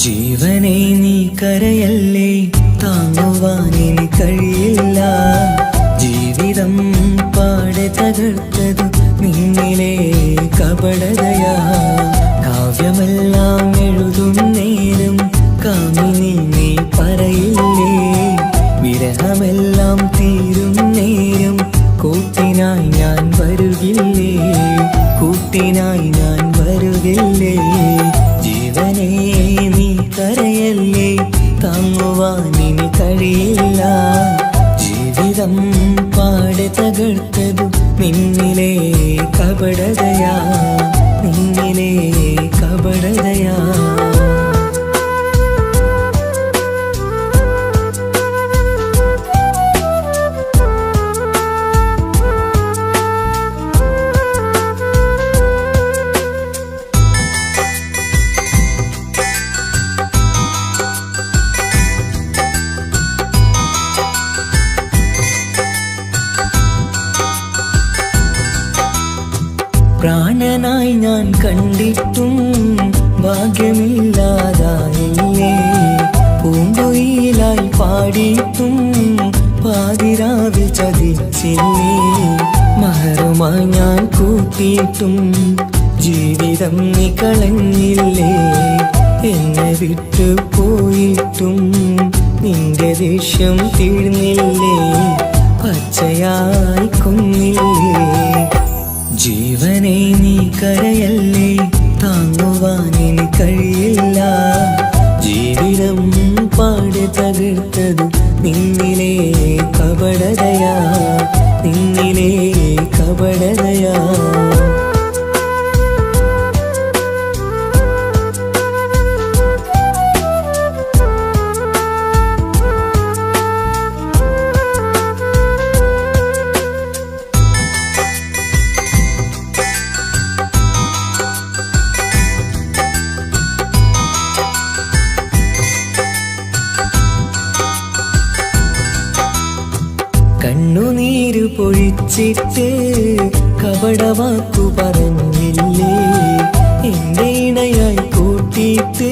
ജീവനെ നീ കരയല്ലേ, താങ്ങുവാനിനി കഴിയില്ല. ജീവിതം പാടെ തകർത്തതു നിന്നിലെ കപടതയാ. കാവ്യമെല്ലാം എഴുതും നേരം കാമിനി നീ പറയില്ലേ. വിരഹമെല്ലാം തീരും നേരം കൂട്ടിനായി ഞാൻ വരുകില്ലേ, കൂട്ടിനായി ഞാൻ വരുകില്ലേ. ജീവനെ നീ കരയല്ലേ, താങ്ങുവാനിനി കഴിയില്ല. ജീവിതം പാടെ തകർത്തതു നിന്നിലെ കപടതയാ, നിന്നിലെ കപടതയാ. പ്രാണനായി ഞാൻ കണ്ടിട്ടും ഭാഗ്യമില്ലാതായില്ലേ. പൂങ്കുയിലായി പാടിയിട്ടും പാതിരാവിൽ ചതിച്ചില്ലേ. മഹറുമായി ഞാൻ കൂട്ടിയിട്ടും ജീവിതം നീ കളഞ്ഞില്ലേ. എന്നെ വിട്ടു പോയിട്ടും നിന്റെ ദേഷ്യം തീർന്നില്ലേ, പച്ചയായി കൊന്നില്ലേ. ജീവനെ നീ കരയല്ലേ, താങ്ങുവാനിനി കഴിയില്ല. ജീവിതം പാടെ തകർത്തതു നിന്നിലെ കപടതയാ, നിന്നിലെ കപടതയാ. കണ്ണുനീരു പൊഴിച്ചിട്ട് കപടവാക്കു പറഞ്ഞില്ലേ. എന്റെ ഇണയായി കൂട്ടിയിട്ട്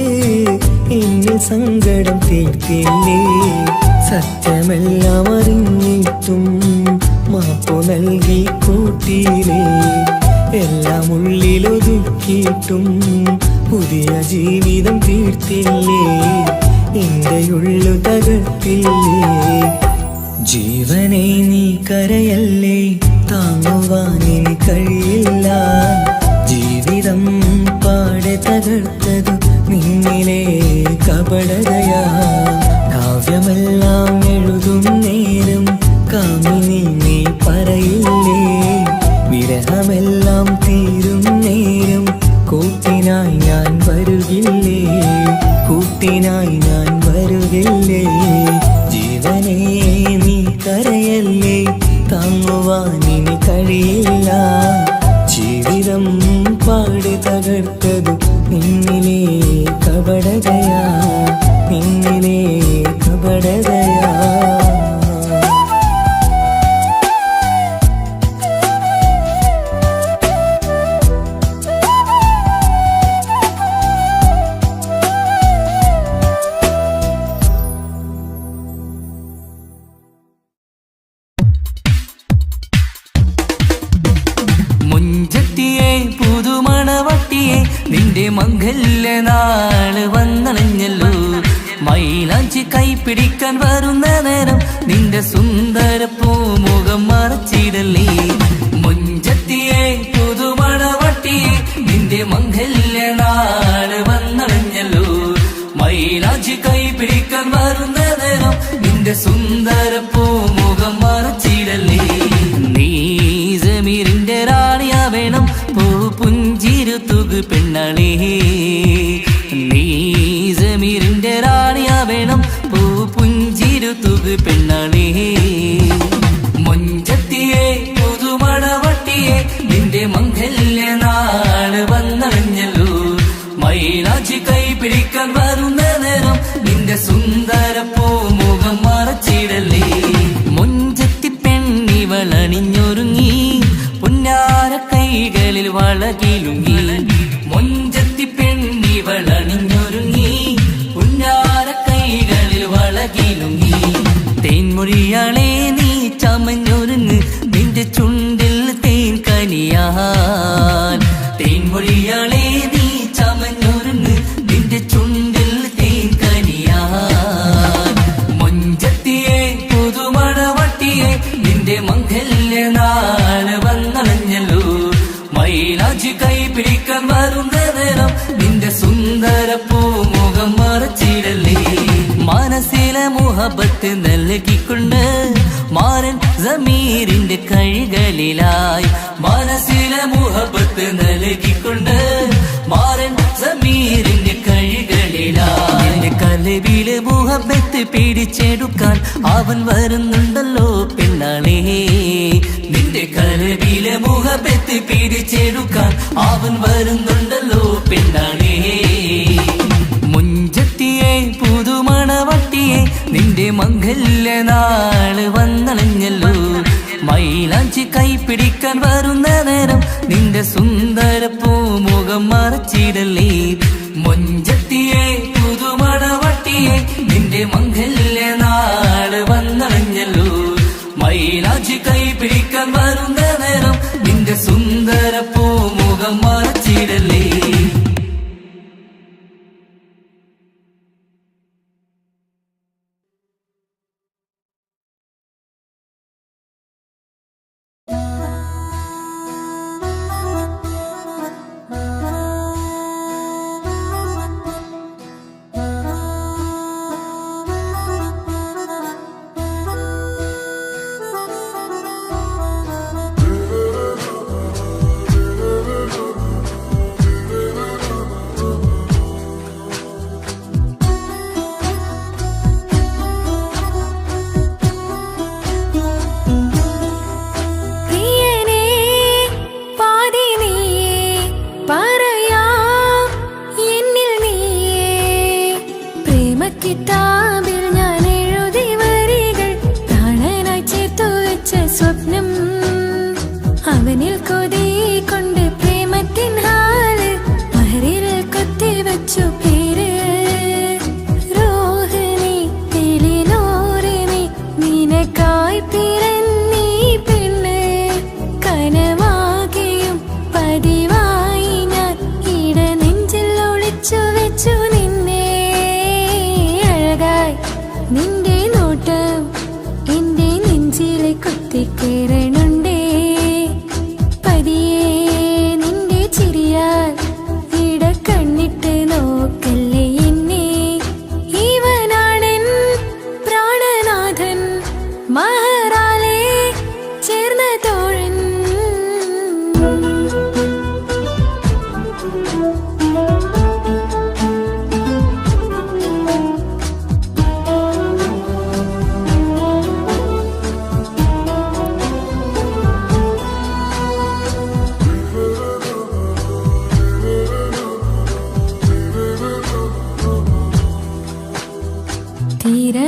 എന്നെ സങ്കടം തീർത്തില്ലേ. സത്യമെല്ലാം അറിഞ്ഞിട്ടും മാപ്പു നൽകി കൂട്ടിയില്ലേ. എല്ലാം ഉള്ളിലൊതുക്കിയിട്ടും പുതിയ ജീവിതം തീർത്തില്ലേ. എന്റെ ഉള്ളു തകർത്തില്ലേ. ജീവനെ നീ കരയല്ലേ, താങ്ങുവാനിനി കഴിയില്ല. ജീവിതം പാടെ തകർത്തതു നിന്നിലെ കപടതയാ. കാവ്യമെല്ലാം എഴുതും നേരം കാമിനി നീ പറയില്ലേ. വിരഹമെല്ലാം തീരും നേരം കൂട്ടിനായി ഞാൻ വരുകില്ലേ, കൂട്ടിനായി ഞാൻ വരുകില്ലേ. ജീവനെ നീ കരയല്ലേ, താങ്ങുവാനിനി കഴിയില്ല. ജീവിതം പാടെ തകർത്തതു നിന്നിലെ കപടതയാ, നിന്നിലെ കപടതയാ. നിന്റെ മംഗല്യനാള് വന്നണഞ്ഞല്ലോ. മൈലാഞ്ചി കൈപിടിക്കാൻ വരുന്ന നേരം നിന്റെ സുന്ദര പൂമുഖം മറച്ചിടല്ലേ. മുഞ്ചത്തിയെ പുതുമണവട്ടിയെ നിന്റെ മംഗല്യനാള് വന്നണഞ്ഞല്ലോ. മൈലാഞ്ചി കൈപിടിക്കാൻ വരുന്ന നേരം നിന്റെ സുന്ദര പൂമുഖം മറച്ചിടല്ലേ. നീ സമീറിന്റെ റാണിയാ വേണം, പൂ പുഞ്ചിരു തുകു പെണ്ണളേ. നീ സമീറിന്റെ റാണിയാ വേണം, പൂ പുഞ്ചിരു തുകു പെണ്ണളേ. മുഞ്ചത്തിയെ പുതുമണവട്ടിയെ നിന്റെ മംഗല്യനാള് വന്നണഞ്ഞല്ലോ. മൈലാഞ്ചി കൈപിടിക്കാൻ വരുന്ന നേരം നിന്റെ സുന്ദര പൂമുഖം മറച്ചിടല്ലേ. മുഞ്ചത്തി പെണ്ണിവളണിഞ്ഞൊരുങ്ങി പുന്നാര കൈകളിൽ വളകിലുങ്ങി. മുഞ്ചത്തി പെണ്ണിവളണിഞ്ഞൊരുങ്ങി പൂമുഖം മറച്ചിടല്ലേ മനസ്സിലെ മുഹബത്ത് നൽകിക്കൊണ്ട് മാരൻ സമീറിന്റെ കൈകളിലായി മനസ്സിലെ മുഹബത്ത് നൽകിക്കൊണ്ട് മാരൻ സമീറിന്റെ കൈകളിലായി എന്റെ കലവിലെ മുഹബത്ത് പിടിച്ചെടുക്കാൻ അവൻ വരുന്നുണ്ടല്ലോ പെണ്ണാളേ നിന്റെ കലവിലെ മുഹബത്ത് പിടിച്ചെടുക്കാൻ അവൻ വരുന്നുണ്ടല്ലോ പെണ്ണാളേ മുഞ്ചത്തിയെ പുതുമണവട്ടിയെ നിന്റെ മംഗല്യ നാള് വന്നണഞ്ഞല്ലോ മൈലാഞ്ചി കൈപിടിക്കാൻ വരുന്ന നേരം നിന്റെ സുന്ദര പൂമുഖം മറച്ചിടല്ലേ മുഞ്ചത്തിയെ പുതുമണവട്ടിയെ നിന്റെ മംഗല്യ നാള് വന്നണഞ്ഞല്ലോ മൈലാഞ്ചി കൈപിടിക്കാൻ വരുന്ന നേരം നിന്റെ സുന്ദര പൂമുഖം മറച്ചിടല്ലേ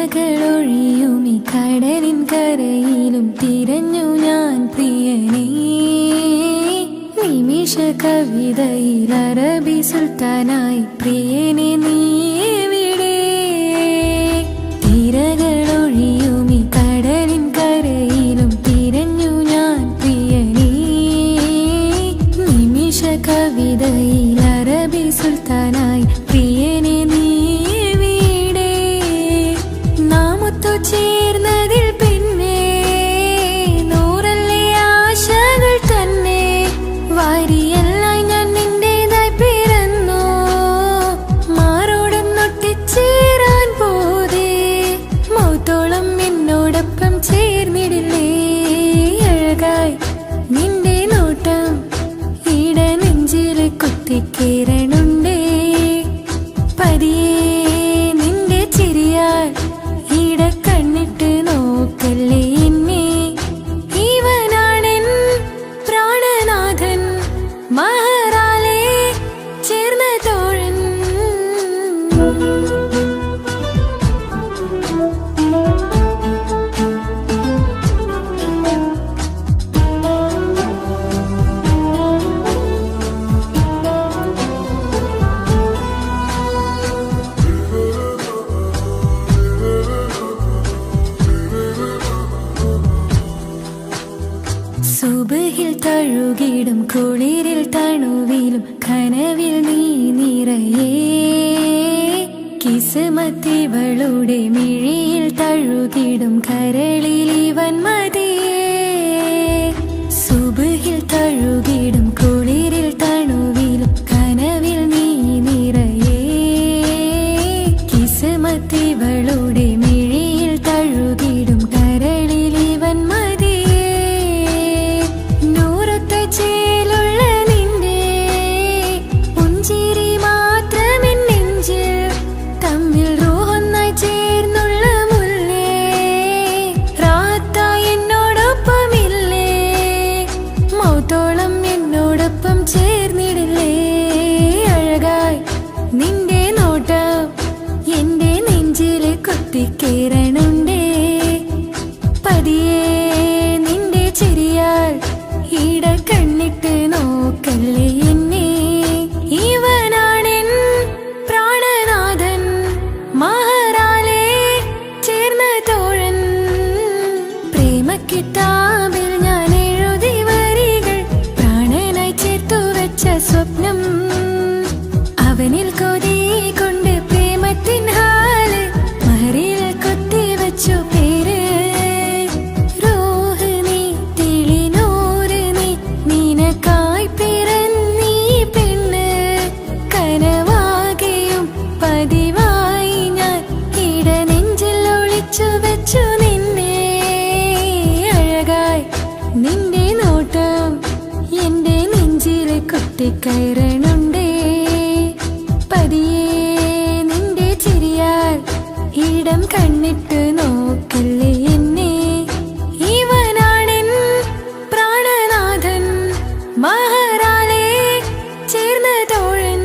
തിരകളൊഴിയുമി കടലിൻ കരയിലും തിരഞ്ഞു ഞാൻ പ്രിയനേ നിമിഷ കവിതയിൽ അറബി സുൽത്താനായി പ്രിയനെ നീ എവിടെ തിരകളൊഴിയുമി കടലിൻ കരയിലും തിരഞ്ഞു ഞാൻ പ്രിയനേ നിമിഷ കവിതയിൽ അറബി സുൽത്താനായി പ്രിയനെ നീ ചേർന്നതിൽ പിന്നെ നൂറല്ലേ ആശകൾ തന്നെ വാരിയെല്ലാം ഞാൻ നിന്റേതായി പിറന്നു മാറോടൊന്നൊട്ടിച്ചേരാൻ പോതേ മൗത്തോളം എന്നോടൊപ്പം ചേർന്നിടില്ലേ അഴകായി നിന്റെ നോട്ടം ഇട നെഞ്ചിലെ കുത്തിക്കേറണുണ്ടേ പതിയെ നിന്റെ ചിരിയാൽ കണ്ണിട്ട് നോക്കല്ലേ എന്നെ ഇവനാണെൻ പ്രാണനാഥൻ മഹറാലെ ചേർന്ന തോഴൻ സുബഹിൽ തഴുകിടും കുളിരിൽ തണുവിലും കനവിൽ നീ നിറയേ കിസ്മത്തിവളുടെ മിഴിയിൽ തഴുകിടും കരളിൽ ഇവൻ മതിയേ സുബഹിൽ തഴുകിടും കുളിരിൽ തണുവിലും കനവിൽ നീ നിറയേ കുത്തിക്കേറണുണ്ടേ പതിയെ നിന്റെ ചിരിയാൽ ഈട കണ്ണിട്ട് നോക്കല്ലേ എന്നെ ഇവനാണെൻ പ്രാണനാഥൻ മഹറാലെ ചേർന്ന തോഴൻ പ്രേമക്കിതാബിൽ ഞാൻ എഴുതി വരികൾ പ്രാണനായി ചേർത്തു വെച്ച സ്വപ്നം അവനിൽ കൊതി കൊണ്ട് പ്രേമത്തിൻ ഹാല് മഹറിൽ കൊത്തി വെച്ചു പേര് റോഹ് നീ തെളിനൂറ് നീ നിനക്കായി പിറന്നീ പെണ്ണ് കനവാകെയും പതിവായി ഞാൻ ഇട നെഞ്ചിൽ ഒളിച്ചു വെച്ചു നിന്നെ അഴകായി നിന്റെ നോട്ടം എന്റെ നെഞ്ചിൽ കൊത്തിക്കയറണുണ്ടേ പതിയെ നിന്റെ ചിരിയാൽ ഇടം കണ്ണിട്ട് നോക്കല്ലേ എന്നെ ഇവനാണെൻ പ്രാണനാഥൻ മഹറാലെ ചേർന്ന തോഴൻ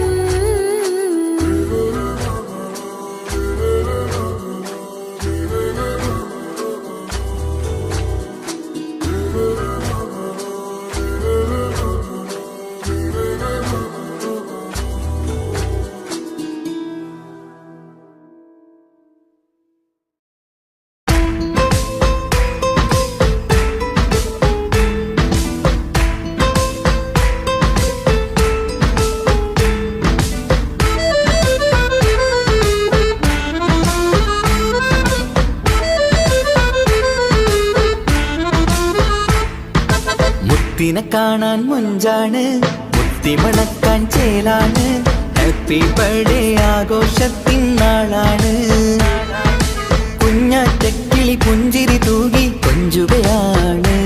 മുത്തിനെ കാണാൻ മുഞ്ചാണ് മുത്തിമണക്കാൻ ചേലാണ് ഹാപ്പി ബർത്ത്ഡേ ആഘോഷത്തിൻ നാളാണ് കുഞ്ഞാറ്റക്കിളി പുഞ്ചിരി തൂകി കൊഞ്ചുകയാണ്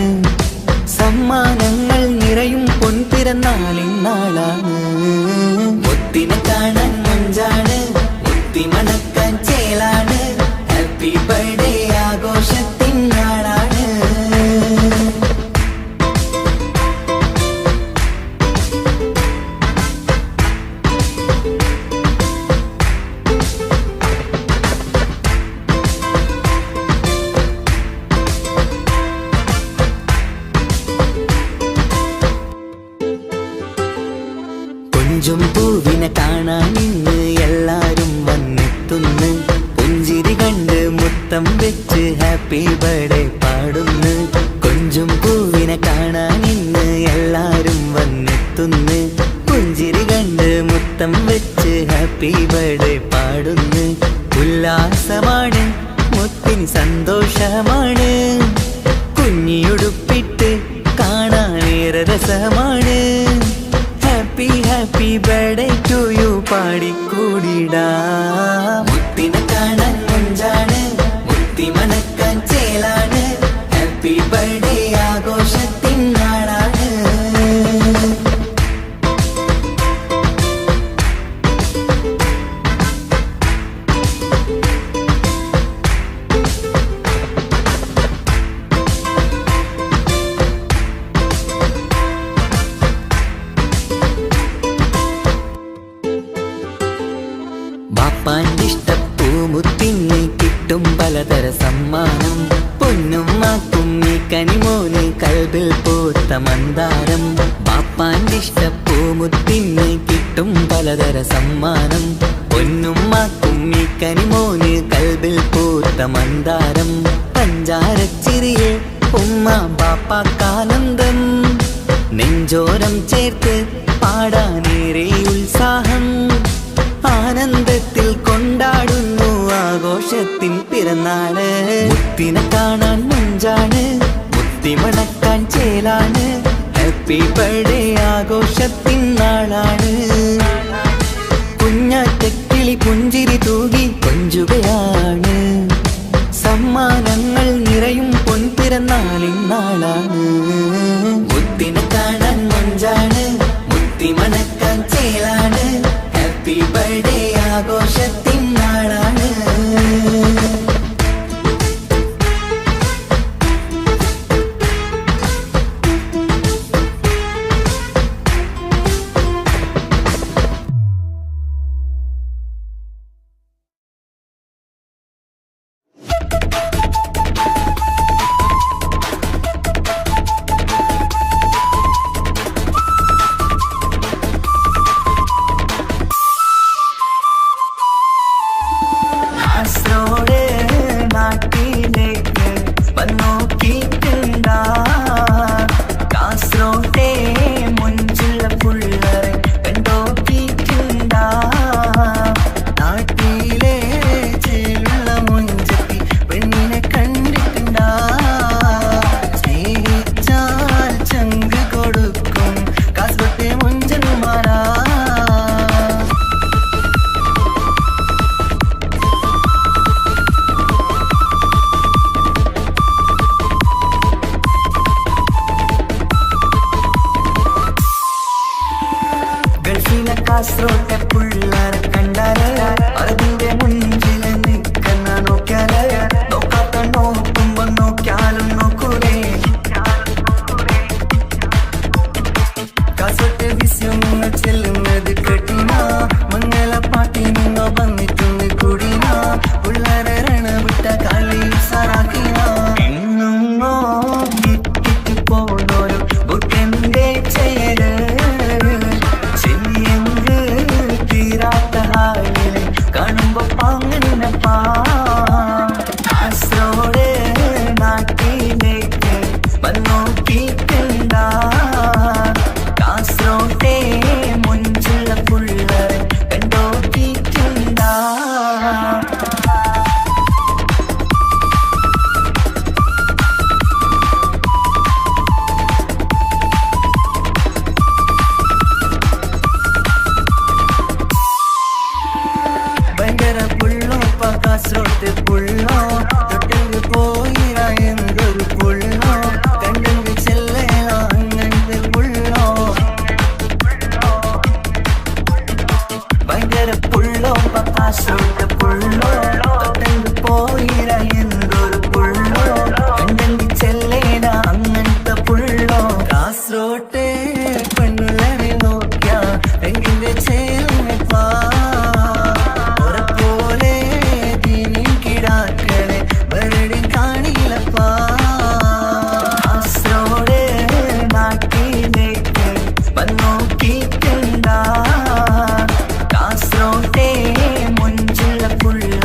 സമ്മാനങ്ങൾ നിറയും പൊൻപിറന്നാളിൻ നാളാണ് മുത്തിനെ കാണാൻ മുഞ്ചാണ് മുത്തിമണക്കാൻ ചേലാണ് ഹാപ്പി ബർത്ത്ഡേ ആഘോഷത്തിൻ നാളാണ് കൊഞ്ചും പൂവിനെ കാണാൻ ഇന്ന് എല്ലാരും വന്നെത്തുന്നു പുഞ്ചിരി കണ്ട് മുത്തം വെച്ച് ഹാപ്പി ബർത്ത്ഡേ പാടുന്നു കൊഞ്ചും പൂവിനെ കാണാൻ ഇന്ന് എല്ലാരും വന്നെത്തുന്നു പുഞ്ചിരി കണ്ട് മുത്തം വെച്ച് ഹാപ്പി ബർത്ത്ഡേ പാടുന്നു ഉല്ലാസമാണ് മുത്തിന് സന്തോഷമാണ് കുഞ്ഞിയുടുപ്പിട്ട് കാണാനേറെ രസമാണ് happy happy birthday to you പാടിക്കൂടിടാ മുത്തിനെ കാണാൻ മുഞ്ചാണ് മുത്തി മണക്കാൻ ചേലാണ് ഹാപ്പി ബർത്ത്ഡേ ആഘോഷത്തിൻ നാളാണ് ബാപ്പാന്റെ ഇഷ്ടപ്പൂമുത്തിന് കിട്ടും പലതര സമ്മാനം പൊന്നും മാക്കും ഈ കനിമോന് കൽബിൽ പൂത്ത മന്ദാരം ബാപ്പാന്റെ ഇഷ്ടപ്പൂമുത്തിന് കിട്ടും പലതര സമ്മാനം പൊന്നും മാക്കും ഈ കനിമോന് കൽബിൽ പൂത്ത മന്ദാരം പഞ്ചാരച്ചിരിയെ ഉമ്മ ബാപ്പാക്കാനന്ദം നെഞ്ചോരം ചേർത്ത് പാടാനേറെ ഉത്സാഹം ആനന്ദത്തിൽ കൊണ്ടാടുന്നു ആഘോഷത്തിൻ പിറന്നാള് മുത്തിനെ കാണാൻ മുഞ്ചാണ് മുത്തി മണക്കാൻ ചേലാണ് ഹാപ്പി ബർത്ത്ഡേ ആഘോഷത്തിൻ നാളാണ് കുഞ്ഞാറ്റക്കിളി പുഞ്ചിരി തൂകി കൊഞ്ചുകയാണ് സമ്മാനങ്ങൾ നിറയും പൊൻപിറന്നാളിൻ നാളാണ് മുത്തിനെ കാണാൻ മുഞ്ചാണ് മുത്തി മണക്കാൻ ചേലാണ് ഹാപ്പി ബർത്ത്ഡേ ആഘോഷത്തിൻ നാളാണ് പുള്ളോ കാസോട്ട് പുള്ളോ തൊട്ടു പോയിര എന്തൊരു പുള്ളോ കണ്ടെങ്കിൽ ചെല്ലേന അങ്ങനത്തെ പുള്ളോ കാസോട്ട് പെണ്ണുള്ളവരെ നോക്കിയ എങ്കിന്റെ ചേർന്നിപ്പാ പോലെ ദീനിൻ കിടാക്കളെ വെറുതെ കാണിയില്ലപ്പാ കാസോട് നാട്ടിലേക്ക് വന്നോക്കിട്ടുണ്ടാ കാസോട്ടെ മുഞ്ചുള്ള പുള്ള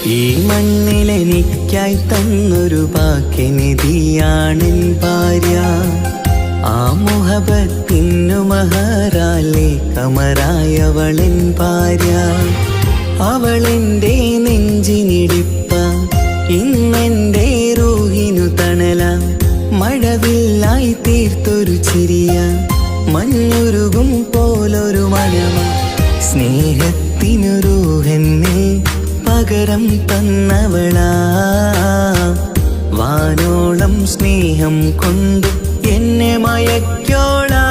ഈ മണ്ണിലെനിക്കായി തന്നൊരു ഭാഗ്യനിധിയാണെൻ ഭാര്യ. ആ മുഹബത്തിനു മഹറാലെ കമറായവളെൻ ഭാര്യ. അവളെന്റെ നെഞ്ചിനിടിപ്പ, ഇന്നെന്റെ റൂഹിനു തണല. മഴവില്ലായി തീർത്തൊരു ചിരിയ, മഞ്ഞുരുകും പോലൊരു മനമ. സ്നേഹത്തിനു റൂഹെന്നെ പകരം തന്നവളാ. വാനോളം സ്നേഹം കൊണ്ട് എന്നെ മയക്കോളാ.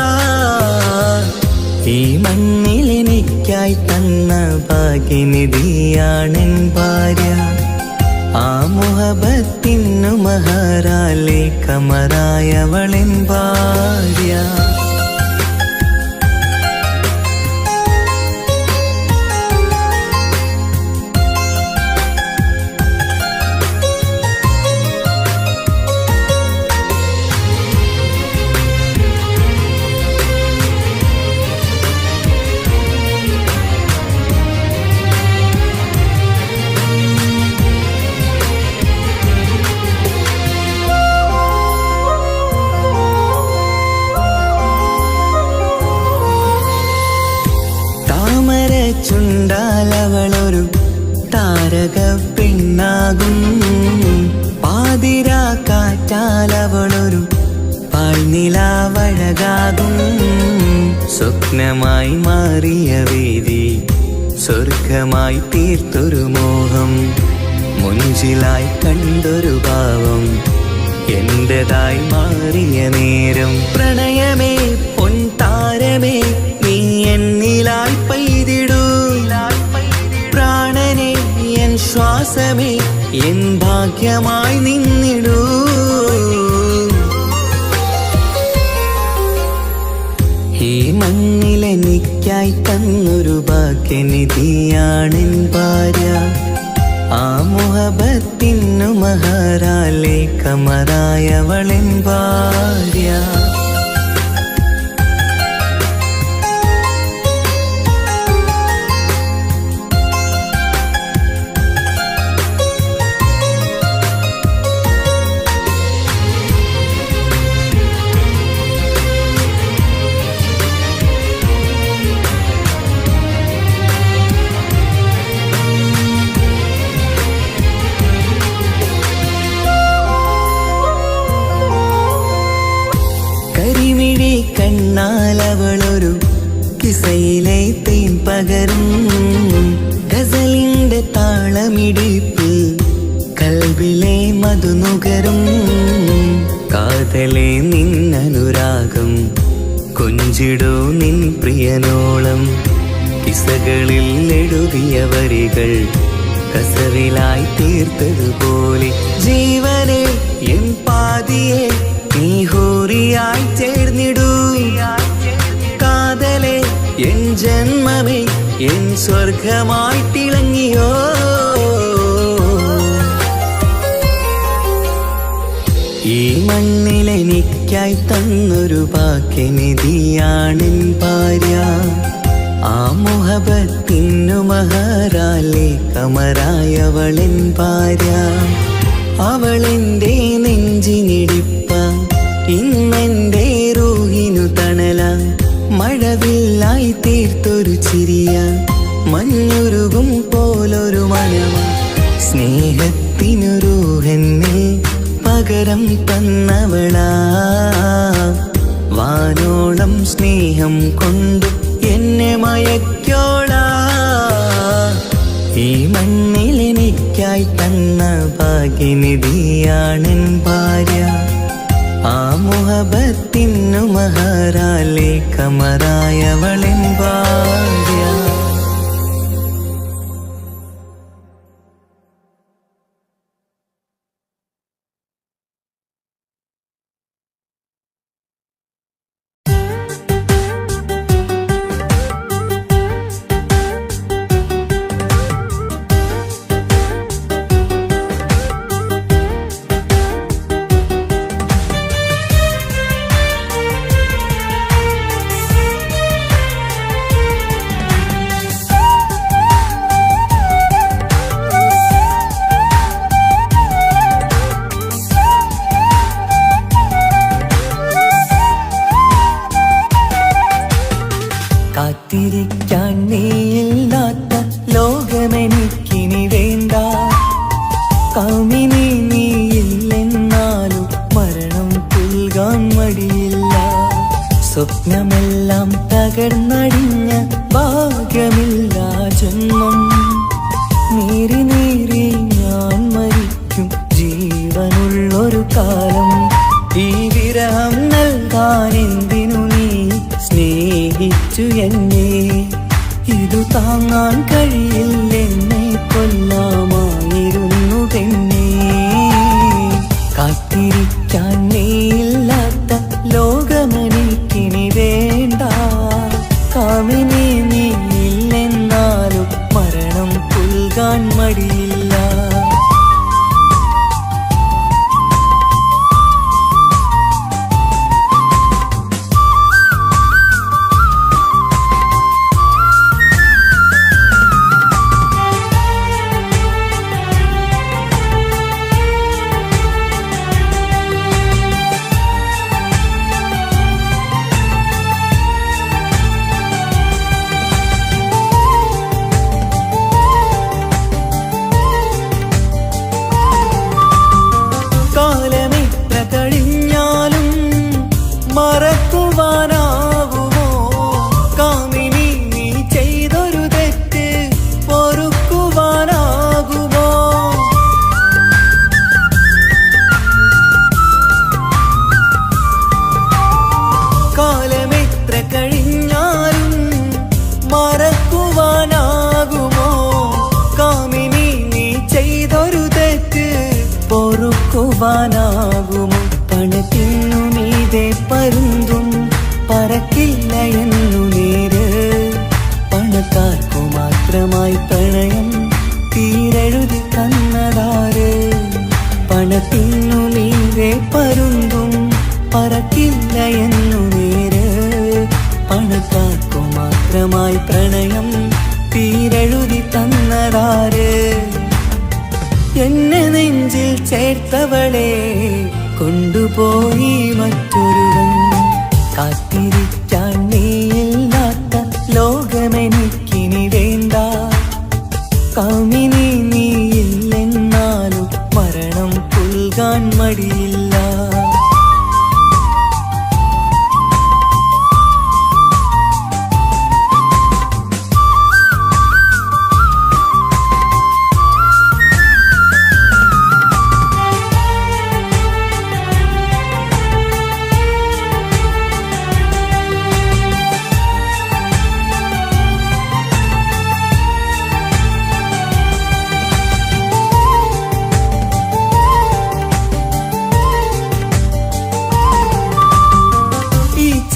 ഈ മണ്ണിലെനിക്കായി തന്ന ഭാഗ്യനിധിയാണെൻ ഭാര്യ. ആ മുഹബത്തിനു മഹറാലെ കമറായവളെൻ ഭാര്യ. ചുണ്ടാലവളൊരു താരക പെണ്ണാകും. പാതിരാ കാറ്റാലവളൊരു പാൽനിലാവഴകാകും. സ്വപ്നമായി മാറിയ വേദി സ്വർഗമായി തീർത്തൊരു മോഹം. മുഞ്ചിലായി കണ്ടൊരു ഭാവം എന്റേതായി മാറിയ നേരം. പ്രണയമേ പൊൻതാരമേ നീ എന്നിലായി പെയ്തിടൂ. പ്രാണനെ എൻ ശ്വാസമേ എൻ ഭാഗ്യമായി നിന്നിടൂ. ഈ മണ്ണിലെനിക്കായി തന്നൊരു ഭാഗ്യനിധിയാണെൻ ഭാര്യ. ആ മുഹബത്തിനു മഹറാലെ കമറായവളെൻ ഭാര്യ. കണ്ണാലവളൊരു കിസയിലെ തേൻ പകരും. ഗസലിന്റെ താളമിടിപ്പ് കൽബിലെ മധുനുകരും. കാതലെ നിന്നനുരാഗം കൊഞ്ചിടൂ നിൻ പ്രിയനോളം. കിസകളിൽ എഴുതിയ വരികൾ കസവിലായി തീർത്തതുപോലെ. ജീവനെ എൻ പാതിയെ നീ ഹൂറിയായി ചേർന്നിടൂ. കാതലെ എൻ ജന്മമേ എൻ സ്വർഗമായി തിളങ്ങിയോ. ഈ മണ്ണിലെനിക്കായി തന്നൊരു ഭാഗ്യനിധിയാണെൻ ഭാര്യ. ആ മുഹബത്തിനു മഹറാലെ കമറായവളെൻ ഭാര്യ. അവളെന്റെ നെഞ്ചിനിടിപ്പ, ഇന്നെന്റെ റൂഹിനു തണല. മഴവില്ലായി തീർത്തൊരു ചിരിയ, മഞ്ഞുരുകും പോലൊരു മനമ. സ്നേഹത്തിനു റൂഹെന്നെ പകരം തന്നവളാ. വാനോളം സ്നേഹം കൊണ്ട് എന്നെ മയക്കോളാ. ഈ മണ്ണിലെനിക്കായി തന്ന ഭാഗ്യനിധിയാണെൻ ഭാര്യ. ആ മുഹബത്തിനു മഹറാലെ കമറായവളെൻ ഭാര്യ. പുൽകാൻ മടിയില്ല. ാകുമോ പണത്തിനു മീതെ പരുന്തും പറക്കില്ല എന്നു നേര്. പണക്കാർക്കു മാത്രമായി പ്രണയം തീരെഴുതി തന്നതാര്. പണത്തിനു മീതെ പരുന്തും പറക്കില്ല എന്നു നേര്. പണക്കാർക്കു മാത്രമായി പ്രണയം തീരെഴുതി തന്നതാര്. എന്നെ നെഞ്ചിൽ ചേർത്തവളെ കൊണ്ടുപോയി മറ്റൊരുവൻ. കാത്തിരിക്കാൻ നീയില്ലാത്ത ലോകമെനിക്കിനി വേണ്ട. കാമിനി നീയില്ലെന്നാലും മരണം പുൽകാൻ മടിയില്ല.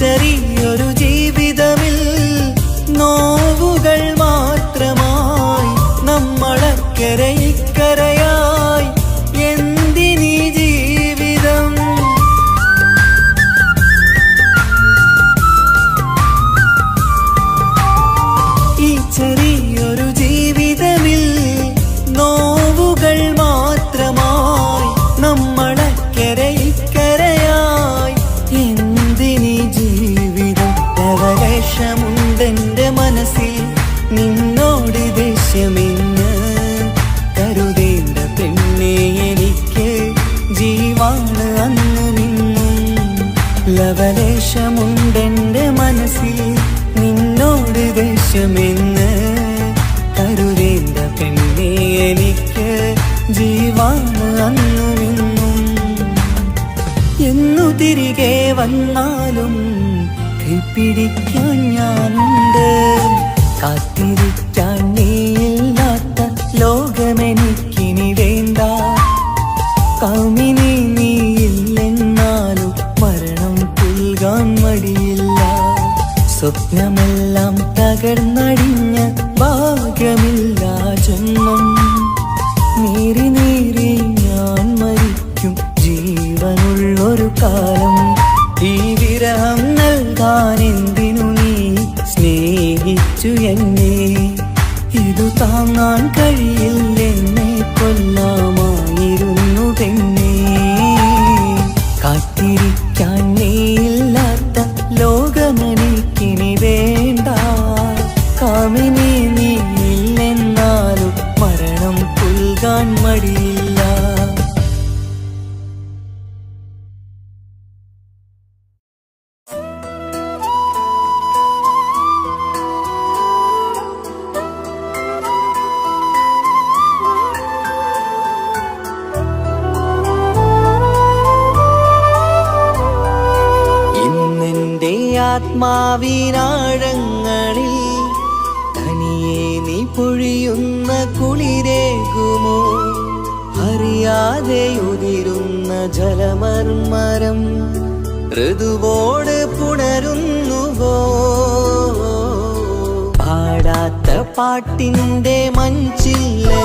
ചെറിയൊരു ജീവിതമിൽ നോവുകൾ മാത്രമായി നമ്മളക്കരെ ഇക്കരയായി എന്തിനീ ജീവിതം. ഈ ചെറിയൊരു ജീവിതമിൽ നോവുകൾ മാത്രമായി നമ്മളക്കരെ ഇക്കരയായി എന്തിനീ ജീവിതം. ലവലേശമുണ്ടെന്റെ മനസ്സിൽ നിന്നോട് ദേഷ്യമെന്ന് കരുതേണ്ട പെണ്ണെ എനിക്ക് ജീവാണ് അന്ന് നിന്നും. ലവലേശമുണ്ടെന്റെ മനസ്സിൽ നിന്നോട് ദേഷ്യമെന്ന് കരുതേണ്ട പെണ്ണെ എനിക്ക് ജീവാണ് അന്ന് നിന്നും. എന്നു തിരികെ വന്നാലും കൈപ്പിടിക്കാൻ ഞാനുണ്ട്. കാത്തിരിക്കാൻ നീയില്ലാത്ത ലോകമെനിക്കിനി വേണ്ട. കാമിനി നീയില്ലെന്നാലും മരണം പുൽകാൻ മടിയില്ല. സ്വപ്നമെല്ലാം തകർന്നടിഞ്ഞ ഭാഗ്യമില്ല ജന്മം. നീറി നീറി ഞാൻ മരിക്കും ജീവനുള്ളൊരു കാലം. ഈ വിരഹം നൽകാൻ എന്തിനു നീ സ്നേഹിച്ചു എന്നെ. ഇതു താങ്ങാൻ കഴിയില്ലെന്നെ കൊല്ലാമായിരുന്നു പെണ്ണേ. കാത്തിരിക്കാൻ നീയില്ലാത്ത ലോകമെനിക്കിനി വേണ്ട. കാമിനി നീയില്ലെന്നാലും മരണം പുൽകാൻ മടിയില്ല. ആത്മാവിനാഴങ്ങളിൽ തനിയെ നീ പൊഴിയുന്ന കുളിരേകുമോ. അറിയാതെ ഉതിരുന്ന ജലമർമരം ഋതുവോട് പുണരുന്നുവോ. പാടാത്ത പാട്ടിന്റെ മഞ്ചില്ല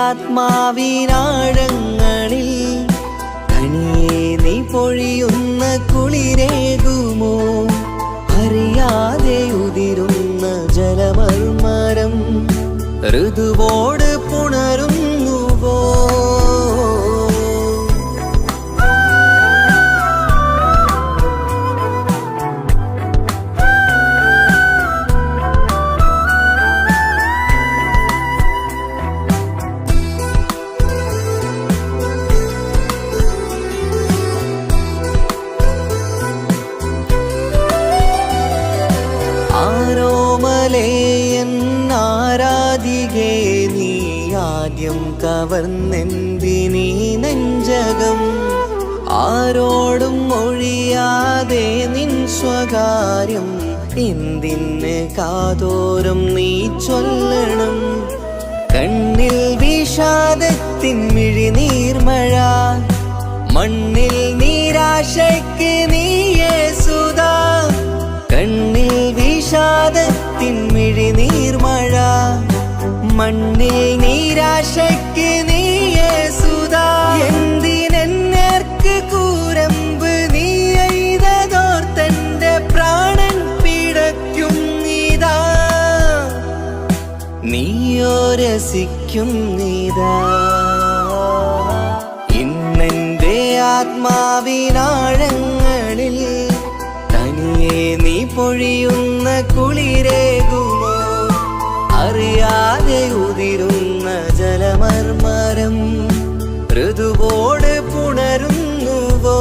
ആത്മാവിനാഴങ്ങളിൽ തനിയെ നീ പൊഴിയുന്ന കുളിരേകുമോ? അറിയാതെ ഉതിരുന്ന ജലമർമരം ഋതുവോട് പുണരുന്നുവോ? ആരാധികേ നീ ആദ്യം കവർന്നെന്തിനീ നെഞ്ചകം? ആരോടും ഒഴിയാതെ നിൻ സ്വകാര്യം എന്തിന് കാതോരം നീ ചൊല്ലണം? കണ്ണിൽ വിഷാദത്തിൻ മിഴിനീർമഴ, മണ്ണിൽ നിരാശയ്ക്ക് നീയേ സുധാ. കണ്ണിൽ വിഷാദത്തിൻ മിഴിനീർമഴ, മണ്ണിൽ നിരാശയ്ക്ക് നീയേ സുധാ. എന്തിനെന്നേർക്ക് കൂരമ്പ് നീ എയ്തതോർത്തന്റെ പ്രാണൻ പിടയ്ക്കും നീതാ. നീയോ രസിക്കും നീതാ. ഇന്നെന്റെ ആത്മാവിനാഴങ്ങളിൽ തനിയെ നീ പൊഴിയുന്ന കുളിരേകുമോ? അറിയാതെ ഉതിരുന്ന ജലമർമരം ഋതുവോട് പുണരുന്നുവോ?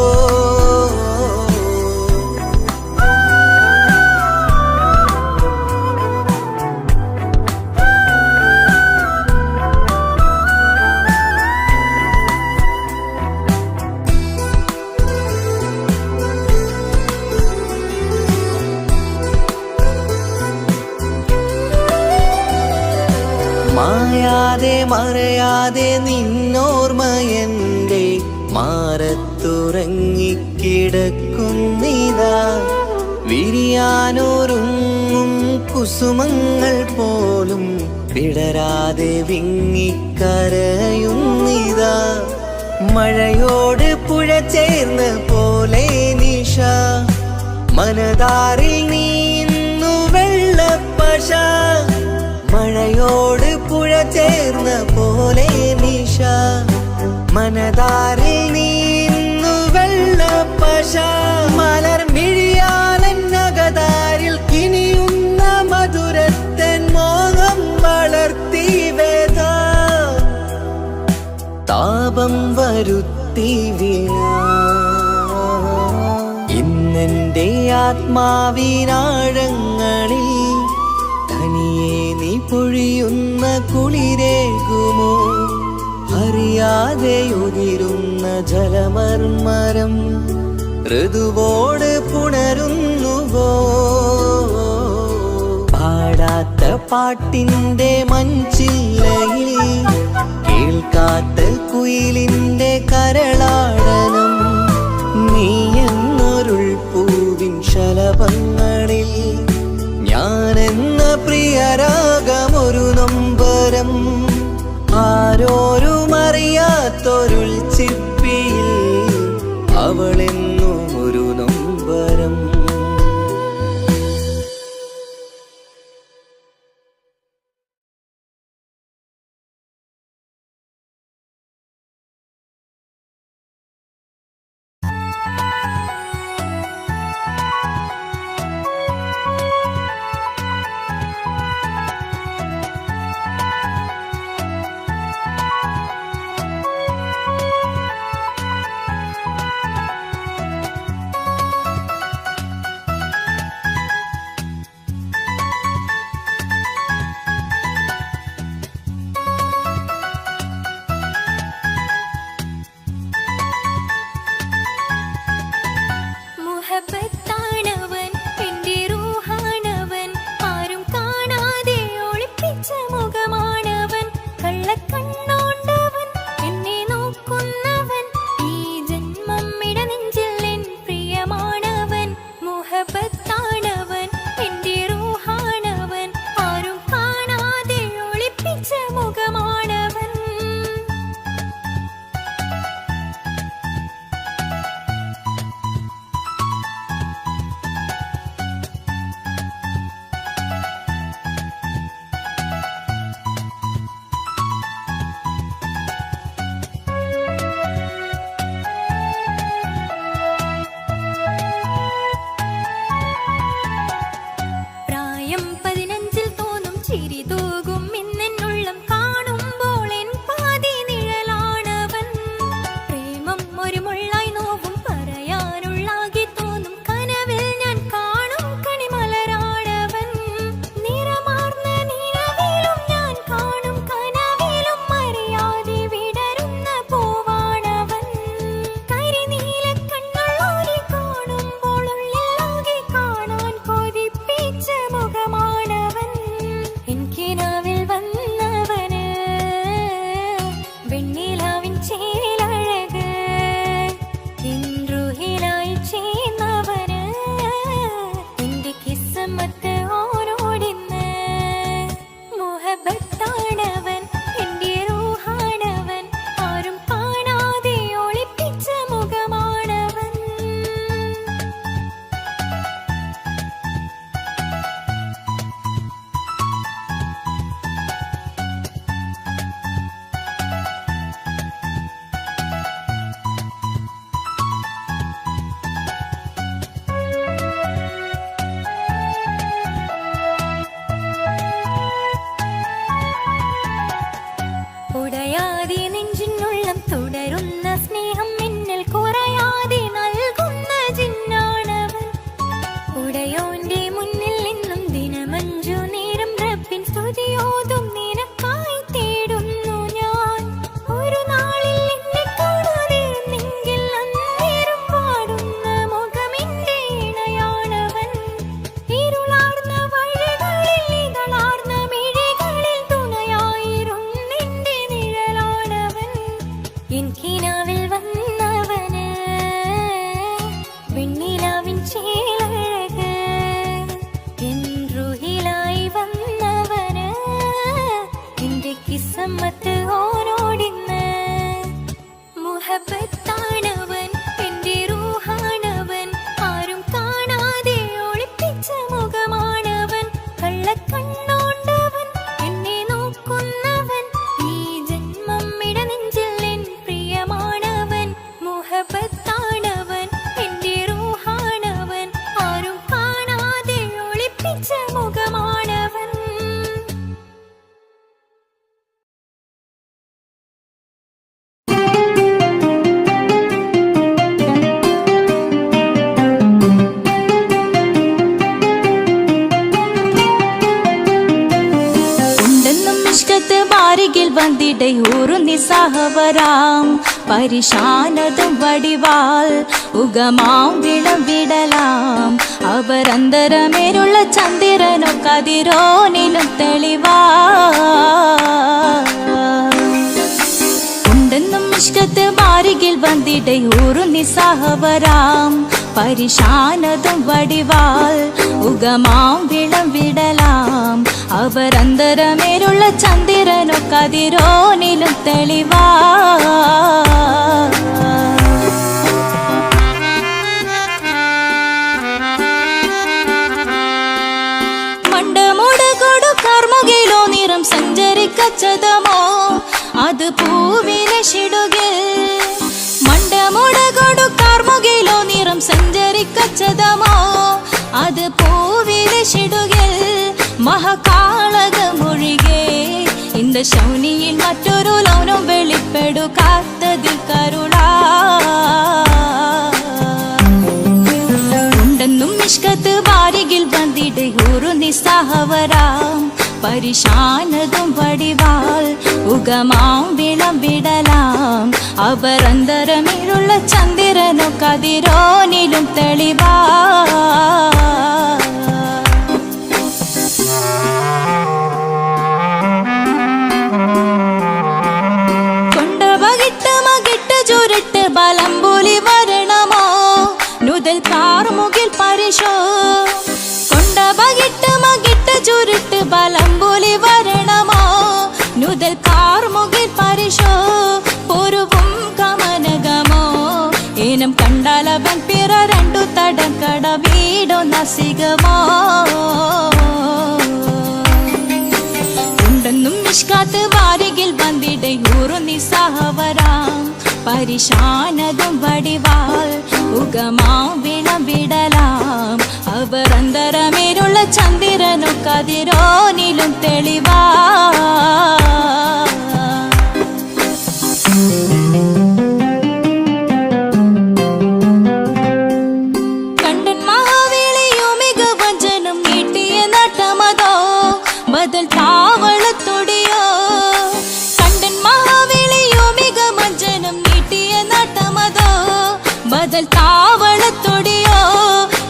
മായാതെ മറയാതെ നിന്നോർമ്മയെന്റെ മാറത്തുറങ്ങിക്കിടക്കുന്നിതാ. വിരിയാനൊരുങ്ങും കുസുമങ്ങൾ പോലും വിടരാതെ വിങ്ങിക്കരയുന്നിതാ. മഴയോട് പുഴ ചേർന്ന പോലെ നിശ, മനതാറിൽ നീന്നു വെള്ളപ്പശ. മഴയോട് പുഴ ചേർന്ന പോലെ നിശ, മനതാറിൽ നീന്നു വെള്ളപ്പശ. മലർമിഴിയാലന്നകതാരിൽ കിനിയുന്ന മധുരത്തൻ മോഹം വളർത്തി വേദ. താപം വരുത്തി വീണ ഇന്നെന്റെ ആത്മാവിനാഴങ്ങളിൽ തനിയെ നീ പൊഴിയുന്ന കുളിരേകുമോ? അറിയാതെ ഉതിരുന്ന ജലമർമരം ഋതുവോട് പുണരുന്നുവോ? പാടാത്ത പാട്ടിന്റെ മഞ്ചില്ലയിൽ കേൾക്കാത്ത കുയിലിന്റെ കരളാടനം, നീ എന്നൊരുൾ പൂവിൻ ശലഭങ്ങളിൽ ഞാനെന്ന പ്രിയരാഗമൊരു നൊമ്പരം. ആരോരും അറിയാത്തൊരുൾ ചിപ്പിയിൽ അവളെന്നും ഒരു നൊമ്പരം. മുഖമാണവൻ. പറയാതെ നെഞ്ചിനുള്ളം തുടരുന്ന സ്നേഹം എന്നിൽ കുറയാതെ നൽകുന്ന ജിന്നാണവൻ. ഉടയോന്റെ മുന്നിൽ നിന്നും ദിനമഞ്ചു നേരം റബ്ബിൻ സ്തുതിയോതും നിനക്കായി തേടുന്നു ഞാൻ. ഒരു നാളിൽ എന്നെ കാണാതിരുന്നെങ്കിൽ അന്നേരം പാടുന്ന മുഖമെന്റെ ഇണയാണവൻ. ഇരുളാർന്ന വഴികളിൽ ഇതളാർന്ന മിഴികളിൽ തുണയായിരുന്നെന്റെ നിഴലാണവൻ. എൻ കിനാവിൽ വന്നവന് വെണ്ണിലാവിൻ ചേലഴക്. എൻ റുഹിലായി വന്നവന് എന്റെ കിസ്സമ്മത്ത് ഓരോടിന്ന്. മുഹബത്താണവൻ എന്റെ റൂഹാണവൻ. ആരും കാണാതെ ഒളിപ്പിച്ച മുഖമാണവൻ. കള്ളക്കണ്ണോണ്ടവൻ എന്നെ നോക്കുന്നവൻ. ഈ ജന്മം ഇടനെഞ്ചിൽ എൻ പ്രിയമാണവൻ. മുഹബത്താണവൻ എന്റെ റൂഹാണവൻ. ആരും കാണാതെ ഒളിപ്പിച്ച മുഖമാണവൻ. ഉണ്ടെന്നും ഇഷ്കത്ത് ബാരികിൽ വന്നിടை ഊറു നിസ്സഹവരാം. പരിശാനതും വടിവാൾ ഉഗമാം വിളവിടലാം. അവരന്തരമേലുള്ള ചന്ദ്രനോ കതിരോനിലും തെളിവാ. ഉണ്ടെന്നും ഇഷ്കത്ത് ബാരികിൽ വന്നിടை ഊറു നിസ്സഹവരാം. പരിശാനതും വടിവാൾ ഉഗമാം വിളവിടലാം. അവരന്തരമേലുള്ള ചന്ദ്രനോ കതിരോനിലും തെളിവാ. മണ്ടമുടകൊടു കർമുകിലോ നിറം സഞ്ചരിക്കച്ചതമോ അത് പൂവിലെ ഷിടുകിൽ. മണ്ടമുടകൊടു കർമുകിലോ നിറം സഞ്ചരിക്കച്ചതമോ അത് പൂവിലെ ഷിടുകിൽ. മഹകാളക മൊഴികേ இந்த ശൗനിയിൽ മറ്റൊരു ലൗനം വെളിപ്പെടു കാത്തതിൽ കരുളാ. ഉണ്ടെന്നും ഇഷ്കത്ത് ബാരികിൽ വന്നിടை ഊറു നിസ്സഹവരാം. പരിശാനതും വടിവാൾ ഉഗമാം വിളവിടലാം. അവരന്തരമിഴുള്ള ചന്ദ്രനോ കതിരോനിലും തെളിവാ. കൊണ്ടവകിട്ട് മകിട്ട് ചുരുട്ട് ബലംബുലി വരണമോ നുതൽ കാർമുകിൽ പരിശോ. കൊണ്ടവകിട്ട് മകിട്ട് ചുരുട്ട് ബലംബുലി വരണമോ നുതൽ കാർമുകിൽ പരിശോ. പൊരുവും കമനകമോ ഏനം കണ്ടാലവൻ പിറ രണ്ടു തടം കട വീടോ നസികമോ. ഉണ്ടെന്നും ഇഷ്കാത്ത് ബാരികിൽ വന്നിടை ഊറു നിസ്സഹവരാം. പരിശാനതും വടിവാൾ ഉഗമാം വിളവിടലാം. അവരന്തരമേലുള്ള ചന്ദ്രനോ കതിരോനിലും തെളിവാ. കണ്ടൻ മഹാവേളിയോ മികവഞ്ചനം നീട്ടിയ നട്ടമതോ ബദൽ താവളത്തൊടിയോ. കണ്ടൻ മഹാവേളിയോ മികവഞ്ചനം നീട്ടിയ നട്ടമതോ ബദൽ താവളത്തൊടിയോ.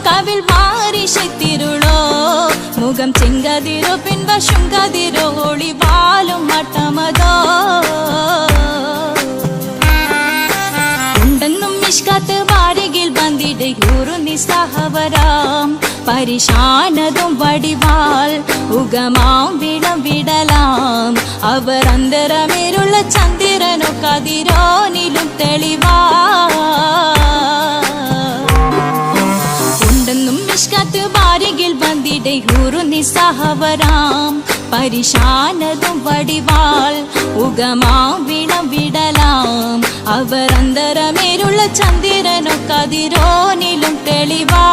കവിൾ മാറിശത്തിരുളോ മുഖം ചെങ്കതിരോ പിൻവശം കതിരോ ഒളിവാലും മട്ടമതോ. ഉണ്ടെന്നും ഇഷ്കത്ത് ബാരികിൽ വന്നിടை ഊറു നിസ്സഹവരാം. പരിശാനതും വടിവാൾ ഉഗമാം വിളവിടലാം. അവരന്തരമേലുള്ള ചന്ദ്രനോ കതിരോനിലും തെളിവാ. ഉണ്ടെന്നും ഇഷ്കത്ത് ബാരികിൽ വന്നിടை ഊറു നിസ്സഹവരാം. പരിശാനതും വടിവാൾ ഉഗമാം വിളവിടലാം. അവരന്തരമേലുള്ള ചന്ദ്രനോ കതിരോനിലും തെളിവാ.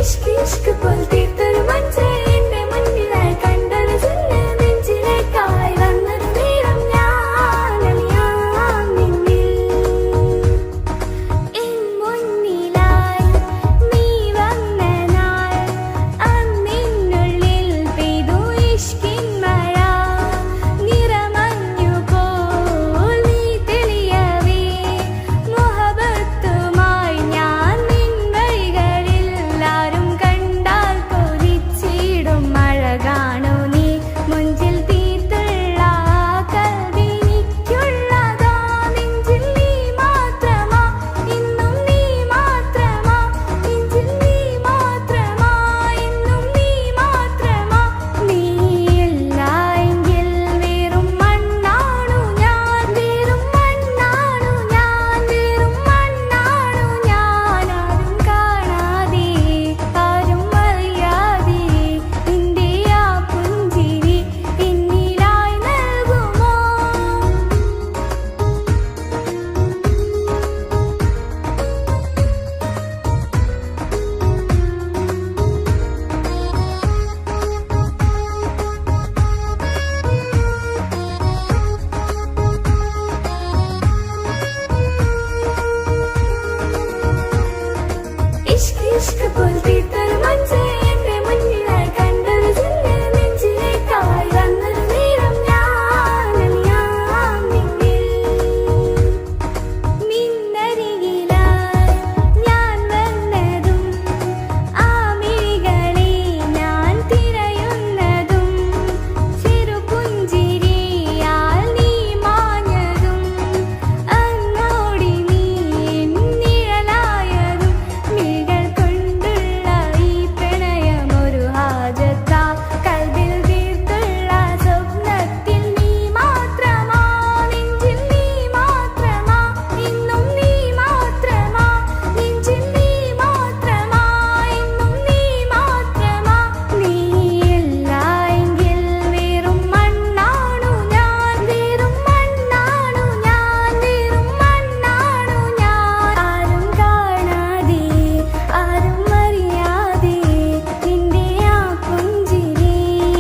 ഇഷ്ക് ഇഷ്ക് പോൽ തീർത്തൊരു മഞ്ച് എന്റെ മുന്നിലായി കണ്ടൊരു ചില്ല് നെഞ്ചിലേക്കായി വന്നൊരു നേരം ഞാൻ അലിയാം നിന്നിൽ എൻ മുന്നിലായി നീ വന്ന നാൾ അന്നിനുള്ളിൽ പെയ്തു ഇഷ്കിൻ മഴ നിറമഞ്ഞു പോൽ നീ തെളിയവേ മുഹബത്തുമായി ഞാൻ നിൻ വഴികളിൽ ആരും കണ്ടാൽ കൊതിച്ചിടും മഴ കാണൂ നീ മുഞ്ചിൽ തീർത്തുള്ള കൽവിനിക്കുള്ളതാ നെഞ്ചിൽ നീ മാത്രമാ ഇന്നും നീ മാത്രമാ നെഞ്ചിൽ നീ മാത്രമാ ഇന്നും നീ മാത്രമാ നീയില്ല എങ്കിൽ വെറും മണ്ണാണു ഞാൻ വെറും മണ്ണാണു ഞാൻ വെറും മണ്ണാണു ഞാൻ ആരും കാണാതെ ആരും അറിയാതെ നിന്റെ ആ പുഞ്ചിരി എന്നിലായി നൽകുമോ ഇഷ്ക് ഇഷ്ക് പോൽ തീർത്തൊരു മഞ്ച് എന്റെ മുന്നിലായി കണ്ടൊരു ചില്ല് നെഞ്ചിലേക്കായി വന്നൊരു നേരം ഞാൻ അലിയാം നിന്നിൽ നിന്നരികിലായി ഞാൻ വന്നതും ആ മിഴികളെ ഞാൻ തിരയുന്നതും ചെറുപുഞ്ചിരിയാൽ നീ മാഞ്ഞതും അങ്ങോടി നീ നിഴലായതും മിഴികൾ കൊണ്ടുള്ള ഈ പ്രണയം ഒരു ഹാജത്താ കൽബിൽ തീർത്തുള്ള സ്വപ്നത്തിൽ നീ മാത്രമാ നെഞ്ചിൽ നീ മാത്രമാ ഇന്നും നീ മാത്രമാ നെഞ്ചിൽ നീ മാത്രമാ ഇന്നും നീ മാത്രമാ നീയില്ല എങ്കിൽ വെറും മണ്ണാണു ഞാൻ വെറും മണ്ണാണു ഞാൻ വെറും മണ്ണാണു ഞാൻ ആരും കാണാതെ ആരും അറിയാതെ നിന്റെ ആ പുഞ്ചിരി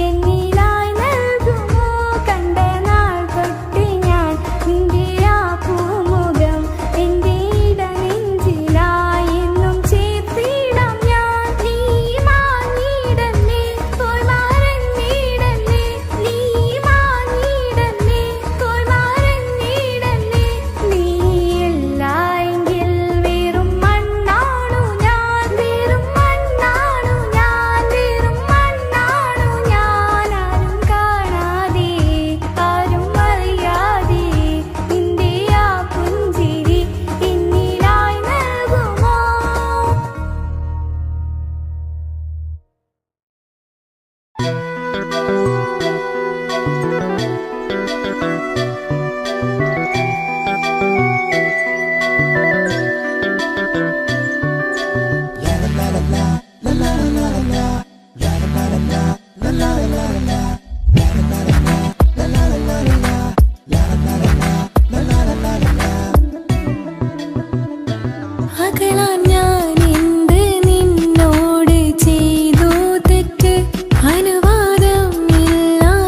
എന്നിലായി നൽകുമോ കണ്ട നാൾ തൊട്ട് ഞാൻ നിന്റെ ആ പൂമുഖം എന്റെ ഇടനെഞ്ചിലായി എന്നും ചേർത്തിടാം ഞാൻ നീ മാഞ്ഞിടല്ലേ പോയി മറഞ്ഞിടല്ലേ നീ മാഞ്ഞിടല്ലേ പോയി മറഞ്ഞിടല്ലേ നീയില്ല എങ്കിൽ വെറും മണ്ണാണു ഞാൻ വെറും മണ്ണാണു ഞാൻ വെറും മണ്ണാണു ഞാൻ ആരും കാണാതെ ആരും അറിയാതെ നിന്റെ ആ പുഞ്ചിരി എന്നിലായി നൽകുമോ അകലാൻ ഞാൻ എന്ത് നിന്നോട് ചെയ്തു തെറ്റ് അനുവാദം ഇല്ലാതെ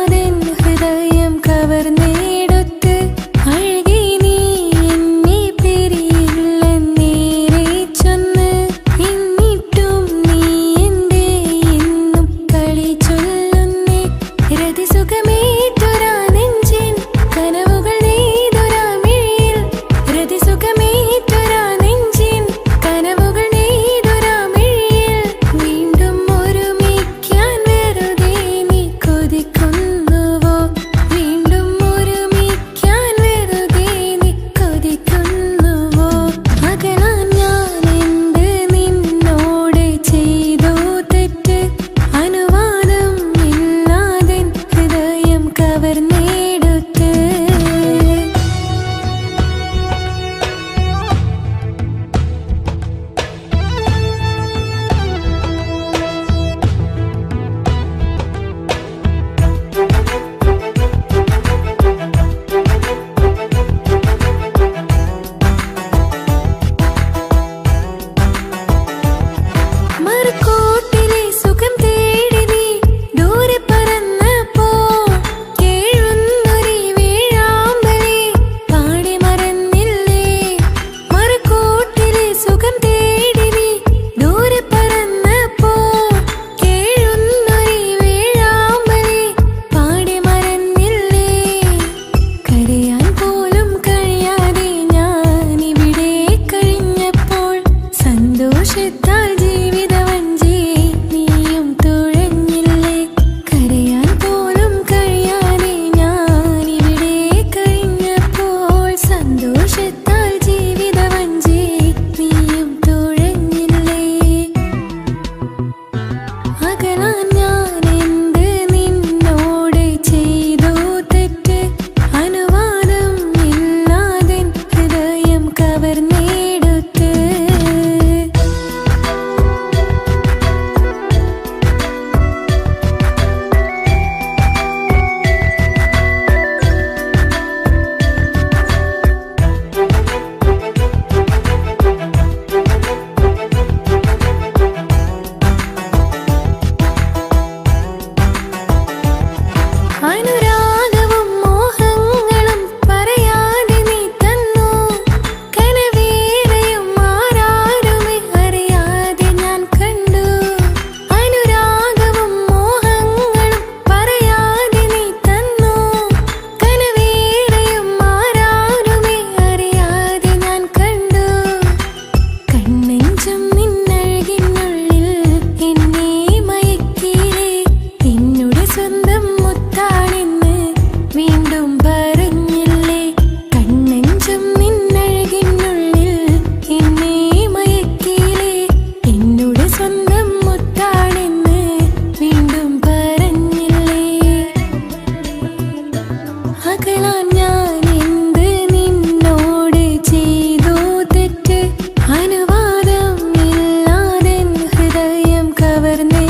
മലർന്നേ